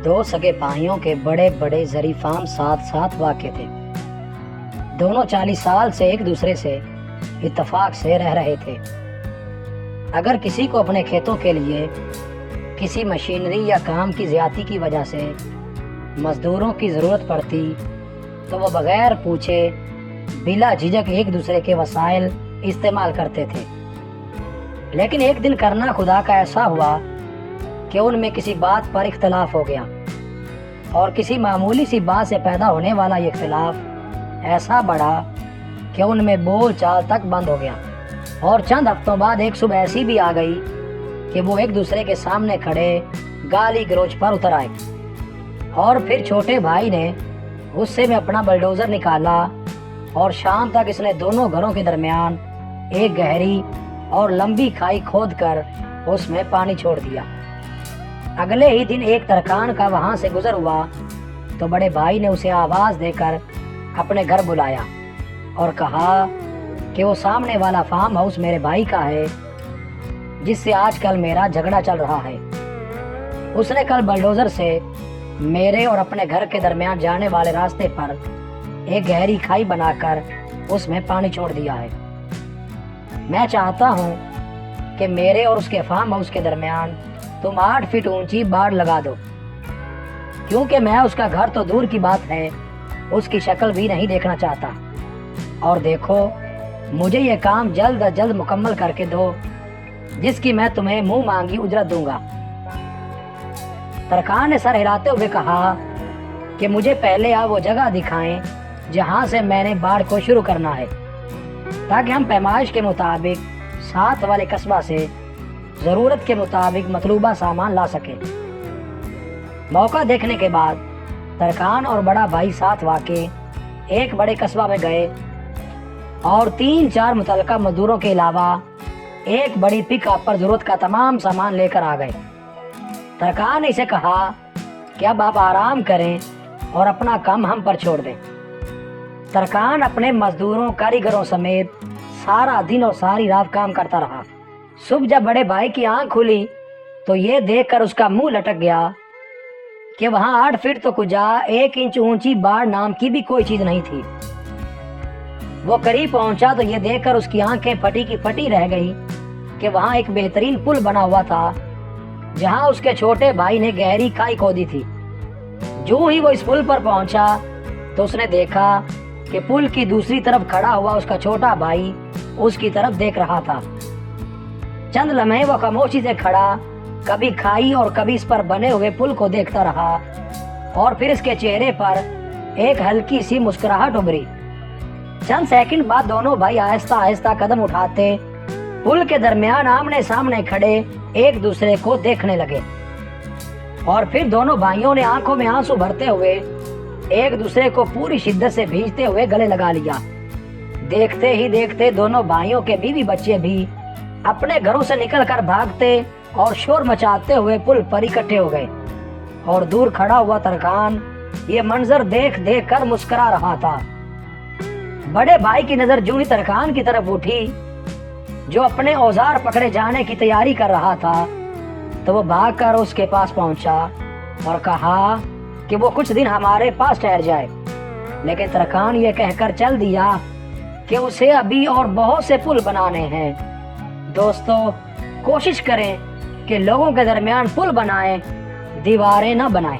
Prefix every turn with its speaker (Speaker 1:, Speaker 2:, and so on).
Speaker 1: दो सगे भाइयों के बड़े बड़े जरीफाम साथ साथ वाक़े थे। दोनों 40 साल से एक दूसरे से इत्तेफाक से रह रहे थे। अगर किसी को अपने खेतों के लिए किसी मशीनरी या काम की ज़्यादती की वजह से मज़दूरों की ज़रूरत पड़ती तो वो बग़ैर पूछे बिला झिझक एक दूसरे के वसाइल इस्तेमाल करते थे। लेकिन एक दिन करना खुदा का ऐसा हुआ कि उनमें किसी बात पर इख्तलाफ हो गया और किसी मामूली सी बात से पैदा होने वाला ये इख्तलाफ ऐसा बढ़ा कि उनमें बोल चाल तक बंद हो गया। और चंद हफ्तों बाद एक सुबह ऐसी भी आ गई कि वो एक दूसरे के सामने खड़े गाली गलौज पर उतर आए। और फिर छोटे भाई ने गुस्से में अपना बलडोज़र निकाला और शाम तक इसने दोनों घरों के दरमियान एक गहरी और लंबी खाई खोदकर उसमें पानी छोड़ दिया। अगले ही दिन एक तरखान का वहां से गुजर हुआ तो बड़े भाई ने उसे आवाज देकर अपने घर बुलाया और कहा कि वो सामने वाला फार्म हाउस मेरे भाई का है जिससे आजकल मेरा झगड़ा चल रहा है। उसने कल बलडोजर से मेरे और अपने घर के दरमियान जाने वाले रास्ते पर एक गहरी खाई बनाकर उसमें पानी छोड़ दिया है। मैं चाहता हूँ कि मेरे और उसके फार्म हाउस के दरमियान तुम 8 फीट ऊंची बाड़ लगा दो, क्योंकि मैं उसका घर तो दूर की बात है उसकी शक्ल भी नहीं देखना चाहता। और देखो, मुझे ये काम जल्द अज जल्द मुकम्मल करके दो जिसकी मैं तुम्हें मुंह मांगी उजरत दूंगा। तरखान ने सर हिलाते हुए कहा कि मुझे पहले आप वो जगह दिखाएं जहां से मैंने बाड़ को शुरू करना है, ताकि हम पैमाइश के मुताबिक साथ वाले कस्बा से ज़रूरत के मुताबिक मतलूबा सामान ला सके। मौका देखने के बाद तरखान और बड़ा भाई साथ वाक़े एक बड़े कस्बा में गए और 3-4 मुतल्लिका मजदूरों के अलावा एक बड़ी पिकअप पर ज़रूरत का तमाम सामान लेकर आ गए। तरखान ने इसे कहा कि अब आप आराम करें और अपना काम हम पर छोड़ दें। तरखान अपने मजदूरों कारीगरों समेत सारा दिन और सारी रात काम करता रहा। सुबह जब बड़े भाई की आंख खुली तो ये देखकर उसका मुंह लटक गया कि वहां 8 फीट तो कुजा 1 इंच ऊंची बाड़ नाम की भी कोई चीज नहीं थी। वो करीब पहुंचा तो ये देखकर उसकी आंखें फटी की फटी रह गई कि वहां एक बेहतरीन पुल बना हुआ था जहां उसके छोटे भाई ने गहरी खाई खोदी थी। जो ही वो इस पुल पर पहुंचा तो उसने देखा कि पुल की दूसरी तरफ खड़ा हुआ उसका छोटा भाई उसकी तरफ देख रहा था। चंद लम्हे वो खामोशी से खड़ा कभी खाई और कभी इस पर बने हुए पुल को देखता रहा और फिर इसके चेहरे पर एक हल्की सी मुस्कुराहट उभरी। चंद सेकंड बाद दोनों भाई आहिस्ता आहिस्ता कदम उठाते पुल के दरमियान आमने सामने खड़े एक दूसरे को देखने लगे। और फिर दोनों भाइयों ने आंखों में आंसू भरते हुए एक दूसरे को पूरी शिद्दत से भींचते हुए गले लगा लिया। देखते ही देखते दोनों भाइयों के बीवी बच्चे भी अपने घरों से निकलकर भागते और शोर मचाते हुए पुल पर इकट्ठे हो गए। और दूर खड़ा हुआ तरखान ये मंजर देख देख कर मुस्कुरा रहा था। बड़े भाई की नजर जूं ही तरखान की तरफ उठी जो अपने औजार पकड़े जाने की तैयारी कर रहा था तो वो भागकर उसके पास पहुंचा और कहा कि वो कुछ दिन हमारे पास ठहर जाए। लेकिन तरखान ये कहकर चल दिया कि उसे अभी और बहुत से पुल बनाने हैं। दोस्तों, कोशिश करें कि लोगों के दरमियान पुल बनाएं, दीवारें न बनाएं।